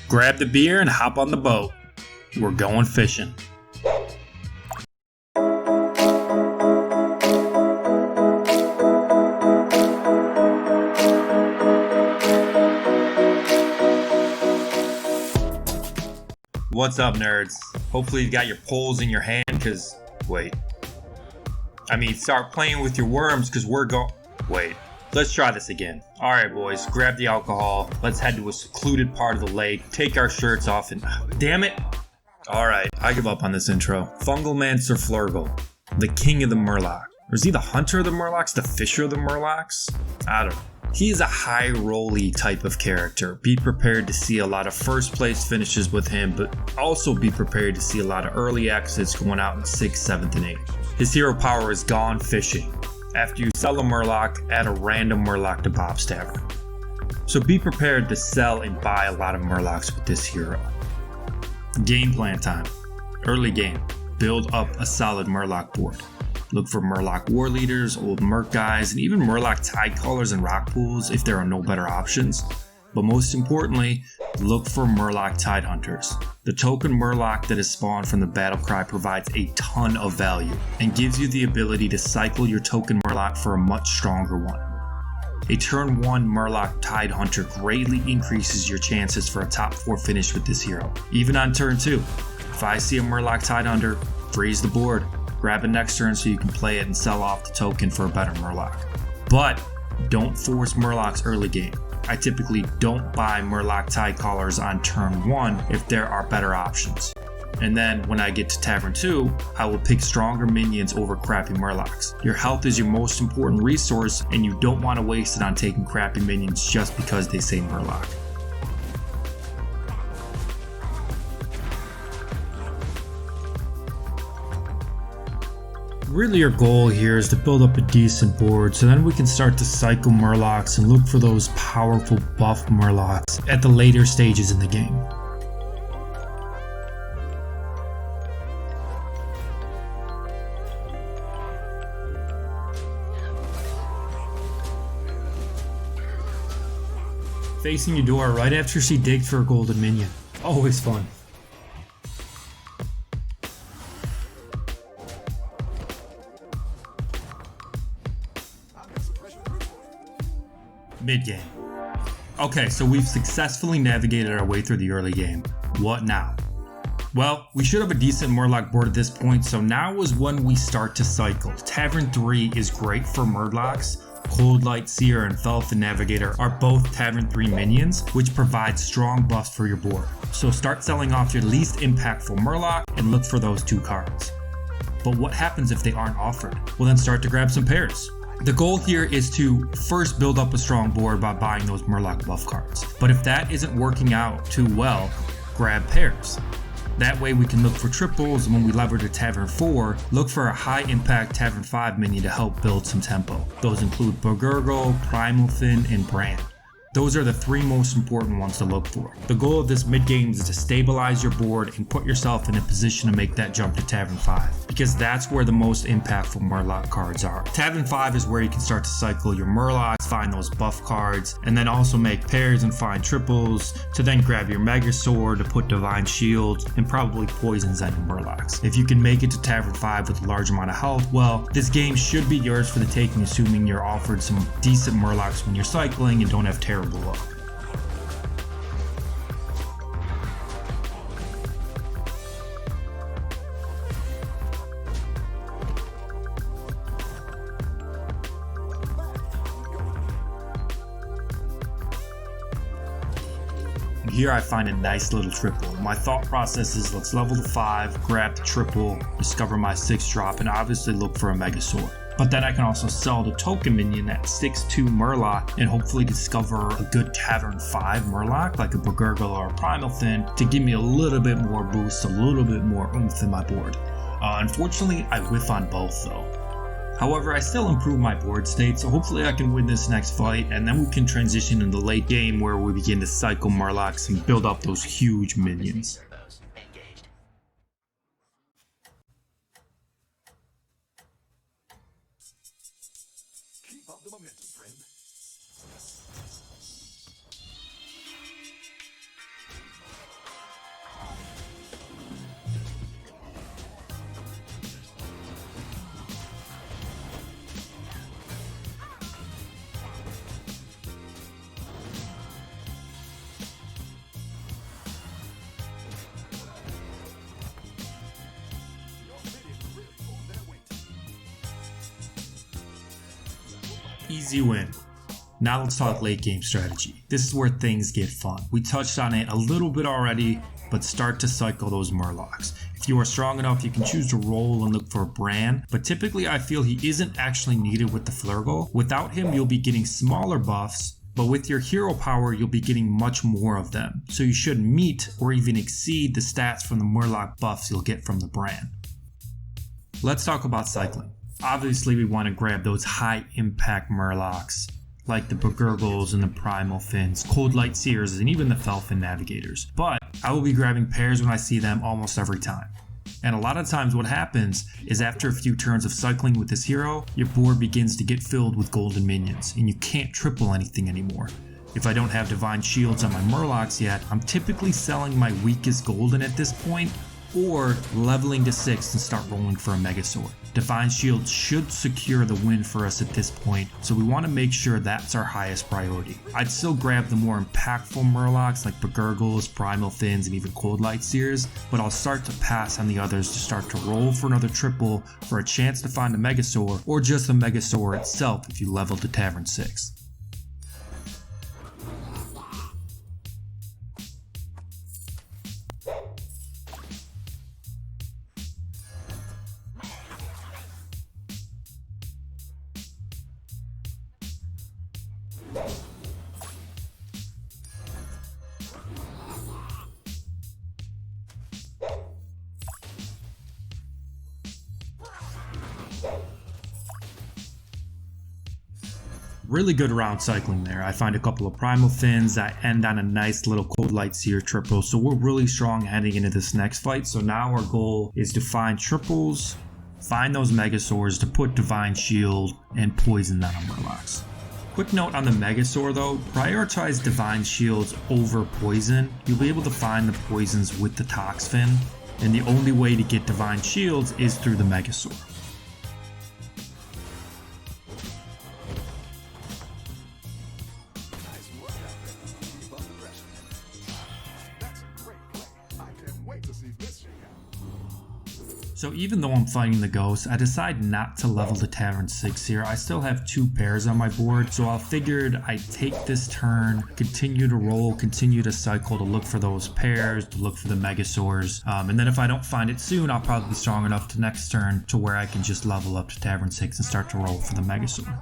Grab the beer and hop on the boat. We're going fishing. What's up, nerds? Hopefully you got your poles in your hand, cause start playing with your worms, cause let's try this again. Alright boys, grab the alcohol, let's head to a secluded part of the lake, take our shirts off and... Damn it! Alright, I give up on this intro. Fungalmancer Flurgl, the king of the Murloc. Or is he the hunter of the Murlocs, the fisher of the Murlocs? I don't know. He is a high rolly type of character. Be prepared to see a lot of first place finishes with him, but also be prepared to see a lot of early exits going out in 6th, 7th, and 8th. His hero power is Gone Fishing. After you sell a Murloc, add a random Murloc to Bob's Tavern. So be prepared to sell and buy a lot of Murlocs with this hero. Game plan time. Early game. Build up a solid Murloc board. Look for Murloc War Leaders, Old Merc Guys, and even Murloc Tidecallers and Rock Pools if there are no better options. But most importantly, look for Murloc Tidehunters. The token Murloc that is spawned from the battle cry provides a ton of value and gives you the ability to cycle your token Murloc for a much stronger one. A turn 1 Murloc Tidehunter greatly increases your chances for a top 4 finish with this hero. Even on turn 2, if I see a Murloc Tidehunter, freeze the board. Grab it next turn so you can play it and sell off the token for a better Murloc. But don't force Murlocs early game. I typically don't buy Murloc Tidecallers on turn 1 if there are better options. And then when I get to Tavern 2, I will pick stronger minions over crappy Murlocs. Your health is your most important resource and you don't want to waste it on taking crappy minions just because they say Murloc. Really your goal here is to build up a decent board so then we can start to cycle Murlocs and look for those powerful buff Murlocs at the later stages in the game. Facing your door right after she digs for a golden minion. Always fun. Mid-game. Okay, so we've successfully navigated our way through the early game. What now? Well, we should have a decent Murloc board at this point, so now is when we start to cycle. Tavern 3 is great for Murlocs. Cold Light Seer and Felthin Navigator are both Tavern 3 minions, which provide strong buffs for your board. So start selling off your least impactful Murloc and look for those 2 cards. But what happens if they aren't offered? Well, then start to grab some pairs. The goal here is to first build up a strong board by buying those Murloc buff cards. But if that isn't working out too well, grab pairs. That way we can look for triples, and when we lever to Tavern 4, look for a high impact Tavern 5 minion to help build some tempo. Those include Flurgl, Primalfin, and Brand. Those are the 3 most important ones to look for. The goal of this mid-game is to stabilize your board and put yourself in a position to make that jump to Tavern 5, because that's where the most impactful Murloc cards are. Tavern 5 is where you can start to cycle your Murlocs, find those buff cards, and then also make pairs and find triples, to then grab your Mega Sword to put Divine Shield, and probably poison Zen and Murlocs. If you can make it to Tavern 5 with a large amount of health, well, this game should be yours for the taking, assuming you're offered some decent Murlocs when you're cycling and don't have terrible luck. And here I find a nice little triple. My thought process is let's level to 5, grab the triple, discover my 6 drop, and obviously look for a Mega Sword. But then I can also sell the token minion at 6/2 Murloc and hopefully discover a good Tavern 5 Murloc like a Flurgl or a Primalfin to give me a little bit more boost, a little bit more oomph in my board. Unfortunately, I whiff on both though. However, I still improve my board state, so hopefully I can win this next fight, and then we can transition in the late game where we begin to cycle Murlocs and build up those huge minions. Keep up the momentum, friend. Easy win. Now let's talk late game strategy. This is where things get fun. We touched on it a little bit already, but start to cycle those Murlocs. If you are strong enough, you can choose to roll and look for a Bran, but typically I feel he isn't actually needed with the Flurgl. Without him, you'll be getting smaller buffs, but with your hero power, you'll be getting much more of them. So you should meet or even exceed the stats from the Murloc buffs you'll get from the Bran. Let's talk about cycling. Obviously, we want to grab those high impact Murlocs, like the Flurgls and the Primal Fins, Cold Light Seers, and even the Felfin Navigators. But I will be grabbing pairs when I see them almost every time. And a lot of times what happens is after a few turns of cycling with this hero, your board begins to get filled with golden minions, and you can't triple anything anymore. If I don't have Divine Shields on my Murlocs yet, I'm typically selling my weakest golden at this point, or leveling to 6 and start rolling for a Megasaur. Divine Shield should secure the win for us at this point, so we want to make sure that's our highest priority. I'd still grab the more impactful Murlocs like Flurgls, Primal Fins, and even Cold Light Seers, but I'll start to pass on the others to start to roll for another triple for a chance to find a Megasaur, or just the Megasaur itself if you level to Tavern 6. Really good round cycling there. I find a couple of Primal Fins that end on a nice little Cold Light Seer triple, so we're really strong heading into this next fight. So now our goal is to find triples, find those Megasaurs to put Divine Shield and poison that on Murlocs. Quick note on the Megasaur though, prioritize Divine Shields over poison. You'll be able to find the poisons with the Toxfin, and the only way to get Divine Shields is through the Megasaur. So even though I'm fighting the ghosts, I decide not to level to Tavern 6 here. I still have 2 pairs on my board, so I figured I'd take this turn, continue to roll, continue to cycle to look for those pairs, to look for the Megasaurs, and then if I don't find it soon, I'll probably be strong enough to next turn to where I can just level up to Tavern 6 and start to roll for the Megasaur.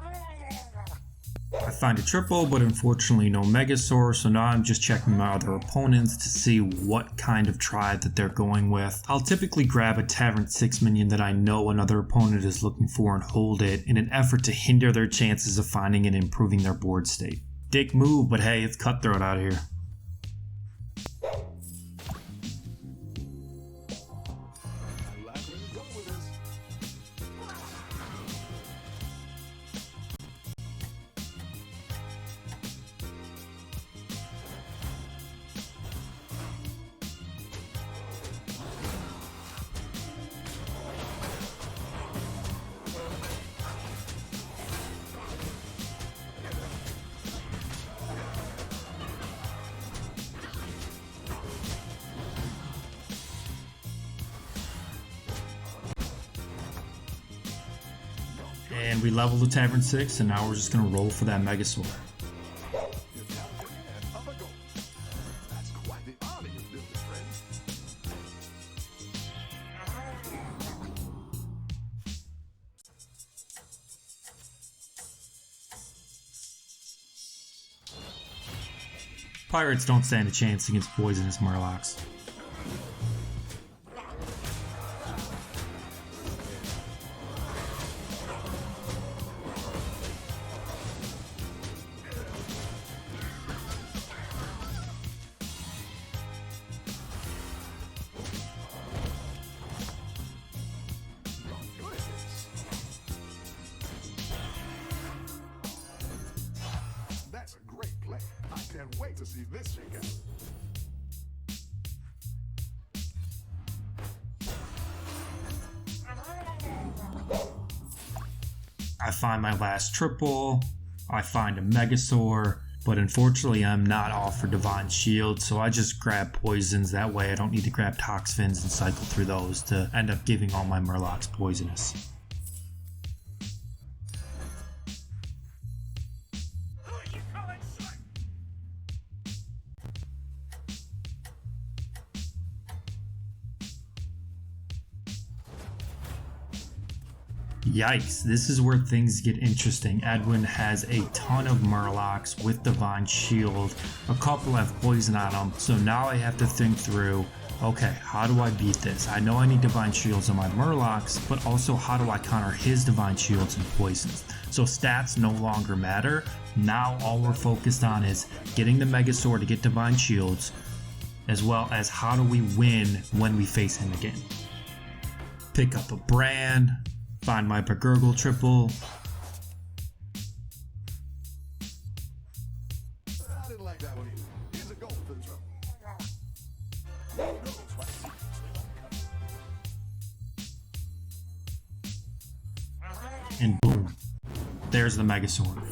I find a triple, but unfortunately no Megasaur, so now I'm just checking my other opponents to see what kind of tribe that they're going with. I'll typically grab a Tavern 6 minion that I know another opponent is looking for and hold it in an effort to hinder their chances of finding it and improving their board state. Dick move, but hey, it's cutthroat out here. And we level the Tavern 6, and now we're just going to roll for that Megasaur. Pirates don't stand a chance against poisonous Murlocs. That's a great play. I can't wait to see this shake out. I find my last triple, I find a Megasaur, but unfortunately I'm not offered Divine Shield, so I just grab poisons. That way I don't need to grab Toxfins and cycle through those to end up giving all my Murlocs poisonous. Yikes, this is where things get interesting. Edwin has a ton of Murlocs with Divine Shield. A couple have poison on them, so now I have to think through, okay, how do I beat this? I know I need Divine Shields on my Murlocs, but also how do I counter his Divine Shields and poisons? So stats no longer matter. Now all we're focused on is getting the Megasaur to get Divine Shields, as well as how do we win when we face him again. Pick up a brand, find my Flurgl triple. I didn't like that one either. Here's a goal for the trouble. And boom, there's the Megasaur.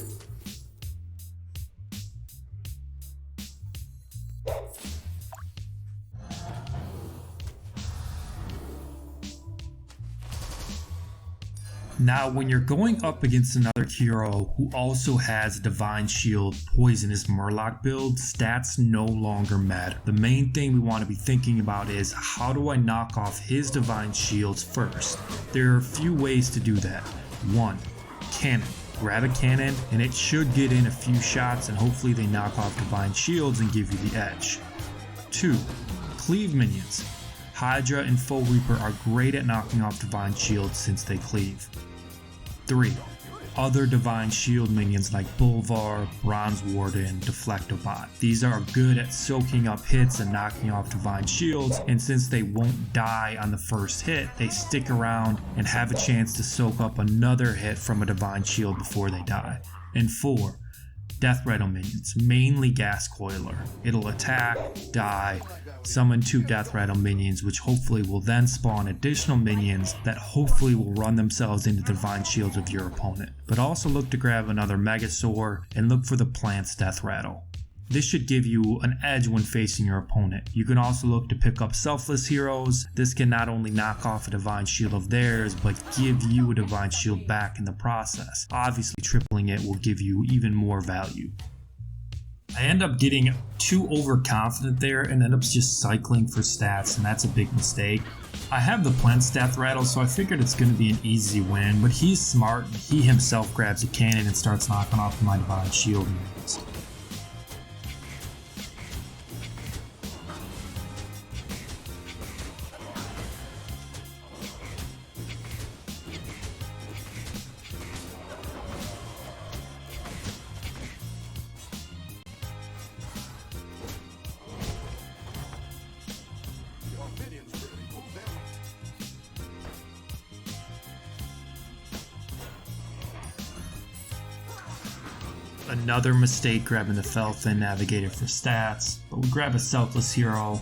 Now, when you're going up against another hero who also has Divine Shield Poisonous Murloc build, stats no longer matter. The main thing we want to be thinking about is how do I knock off his Divine Shields first? There are a few ways to do that. 1. Cannon. Grab a cannon and it should get in a few shots and hopefully they knock off Divine Shields and give you the edge. 2. Cleave minions. Hydra and Foe Reaper are great at knocking off Divine Shields since they cleave. 3. Other Divine Shield minions like Bulvar, Bronze Warden, Deflectobot. These are good at soaking up hits and knocking off Divine Shields, and since they won't die on the first hit, they stick around and have a chance to soak up another hit from a Divine Shield before they die. And 4. Death Rattle minions, mainly Gas Coiler. It'll attack, die, summon 2 Death Rattle minions, which hopefully will then spawn additional minions that hopefully will run themselves into the Divine Shields of your opponent. But also look to grab another Megasaur and look for the plant's Death Rattle. This should give you an edge when facing your opponent. You can also look to pick up selfless heroes. This can not only knock off a Divine Shield of theirs, but give you a Divine Shield back in the process. Obviously, tripling it will give you even more value. I end up getting too overconfident there and end up just cycling for stats, and that's a big mistake. I have the plant's Death Rattle, so I figured it's going to be an easy win, but he's smart. He himself grabs a cannon and starts knocking off my Divine Shield minions. Another mistake grabbing the Felfin Navigator for stats, but we grab a selfless hero,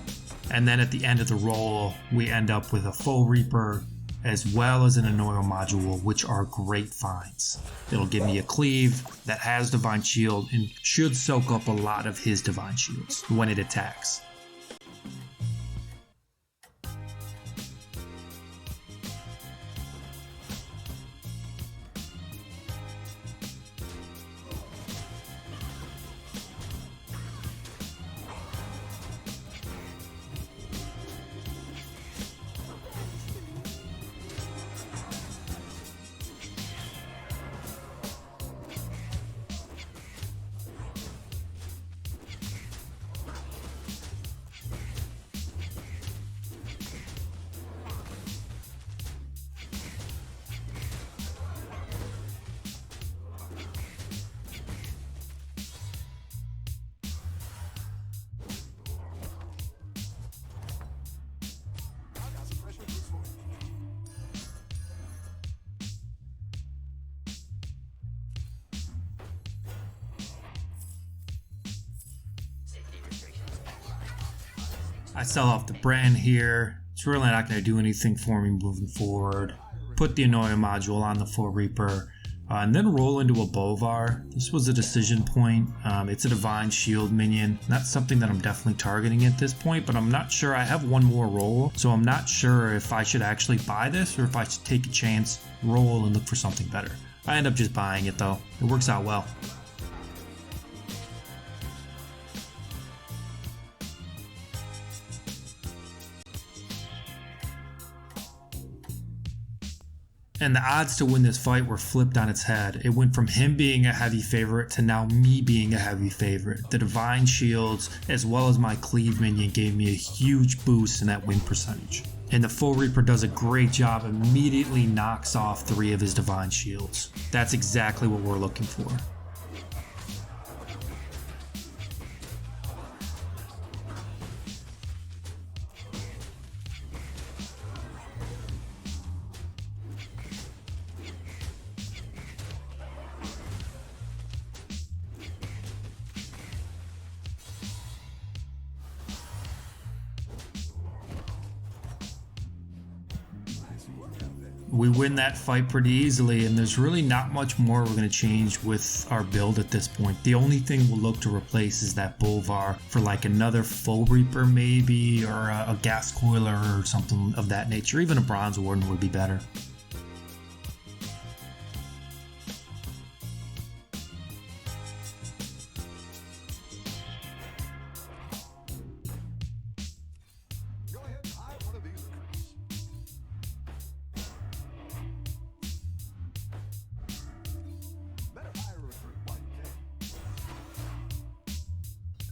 and then at the end of the roll, we end up with a Foe Reaper as well as an Annoyo module, which are great finds. It'll give me a cleave that has Divine Shield and should soak up a lot of his Divine Shields when it attacks. I sell off the brand here. It's really not going to do anything for me moving forward. Put the Annoyo module on the Foe Reaper, and then roll into a Bulvar. This was a decision point. It's a Divine Shield minion. That's something that I'm definitely targeting at this point, but I'm not sure. I have one more roll, so I'm not sure if I should actually buy this or if I should take a chance, roll, and look for something better. I end up just buying it though. It works out well. And the odds to win this fight were flipped on its head. It went from him being a heavy favorite to now me being a heavy favorite. The Divine Shields, as well as my Cleave minion, gave me a huge boost in that win percentage. And the Full Reaper does a great job, immediately knocks off 3 of his Divine Shields. That's exactly what we're looking for. We win that fight pretty easily, and there's really not much more we're going to change with our build at this point. The only thing we'll look to replace is that Bolvar for like another Full Reaper maybe, or a Gas Coiler or something of that nature. Even a Bronze Warden would be better.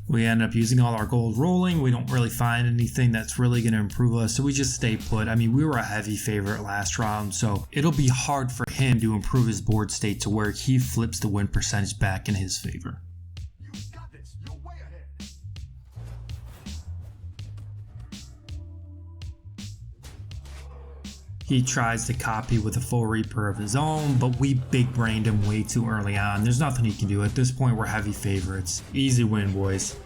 We end up using all our gold rolling. We don't really find anything that's really going to improve us, so we just stay put. I mean, we were a heavy favorite last round, so it'll be hard for him to improve his board state to where he flips the win percentage back in his favor. You got this. You're way ahead. He tries to copy with a Full Reaper of his own, but we big brained him way too early on. There's nothing he can do. At this point, we're heavy favorites. Easy win, boys.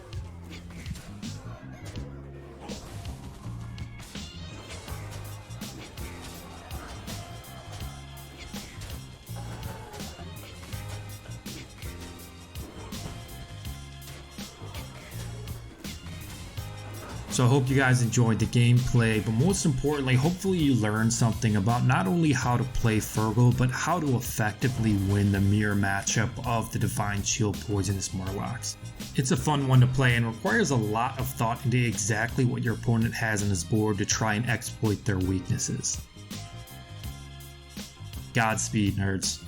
So I hope you guys enjoyed the gameplay, but most importantly, hopefully you learned something about not only how to play Flurgl, but how to effectively win the mirror matchup of the Divine Shield Poisonous Murlocs. It's a fun one to play and requires a lot of thought into exactly what your opponent has on his board to try and exploit their weaknesses. Godspeed, nerds.